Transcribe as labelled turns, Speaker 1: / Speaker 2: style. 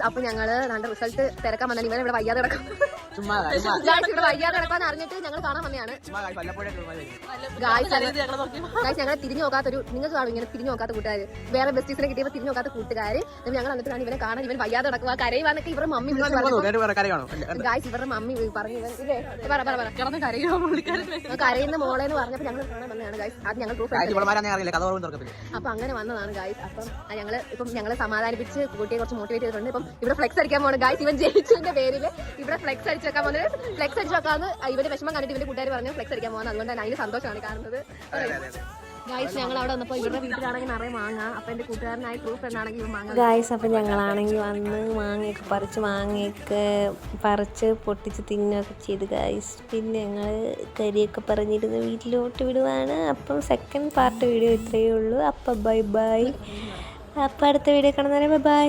Speaker 1: അപ്പൊ ഞങ്ങള് നല്ല റിസൾട്ട് തിരക്കാൻ വന്നാൽ ഇവരെ ഇവിടെ വയ്യാതെ കിടക്കും. ഇവിടെ വയ്യാതെ കിടക്കാന്ന് അറിഞ്ഞിട്ട് ഞങ്ങൾ കാണാൻ വന്നതാണ്. ഞങ്ങളെ തിരിഞ്ഞു നോക്കാത്തൊരു നിങ്ങൾക്ക് കാണും ഇങ്ങനെ തിരിഞ്ഞു നോക്കാത്ത കൂട്ടുകാർ, വേറെ ബെസ്റ്റീസിനെ കിട്ടിയപ്പോൾ തിരിഞ്ഞു നോക്കാത്ത കൂട്ടുകാർ ഞങ്ങൾ വന്നിട്ടാണ് ഇവനെ കാണാൻ. ഇവൻ വയ്യാതെ കിടക്കുക, കരയുവാന്നൊക്കെ ഇവരുടെ മമ്മി ഗായ്സ് ഇവരുടെ മമ്മി പറഞ്ഞു കരയുന്ന മോളെ എന്ന് പറഞ്ഞപ്പോൾ ഞങ്ങൾ കാണാൻ വന്നതാണ് ഗായ്സ്. അത് ഞങ്ങൾ അപ്പൊ അങ്ങനെ വന്നതാണ് ഗായ്സ്. അപ്പം ഞങ്ങള് സമാധാനിപ്പിച്ച് കുട്ടിയെ കുറച്ച് മോട്ടിവേറ്റ് ചെയ്തിട്ടുണ്ട്. ഇപ്പം ഇവിടെ ഫ്ലെക്സ് അടിക്കാൻ പോകണം ഗായ്സ്. ഇവൻ ജയിച്ചതിന്റെ പേരിൽ ഇവിടെ ഫ്ലെക്സ് അടിച്ചു വെക്കാൻ പോകുന്നത്. ഫ്ലെക്സ് അടിച്ചു വെക്കാന്ന് ഇവന്റെ വിഷമം കണ്ടിട്ട് ഇവന്റെ കൂട്ടുകാർ പറഞ്ഞു ഫ്ലെക്സ് അടിക്കാൻ പോകുന്നത്. അതുകൊണ്ട് തന്നെ അതിന് സന്തോഷമാണ് കാണുന്നത് ഗായ്സ്. ഞങ്ങൾ അവിടെ വന്നപ്പോൾ ഇവരുടെ വീട്ടിലാണെങ്കിൽ നിറയെ മാങ്ങ. അപ്പൊ എന്റെ കൂട്ടുകാരനായി ട്രൂ ഫ്രണ്ട് ആണെങ്കിൽ മാങ്ങ
Speaker 2: ഗായ്സ്. അപ്പം ഞങ്ങളാണെങ്കിൽ വന്ന് മാങ്ങയൊക്കെ പറിച്ച് പൊട്ടിച്ച് തിന്നുകയൊക്കെ ചെയ്ത് ഗായ്സ്. പിന്നെ ഞങ്ങൾ കരിയൊക്കെ പറഞ്ഞിരുന്ന് വീട്ടിലോട്ട് വിടുവാണ്. അപ്പം സെക്കൻഡ് പാർട്ട് വീഡിയോ ഇത്രയേ ഉള്ളൂ. അപ്പം ബൈ ബൈ. അപ്പം അടുത്ത വീഡിയോ കാണുന്നവരെ ബൈ ബൈ.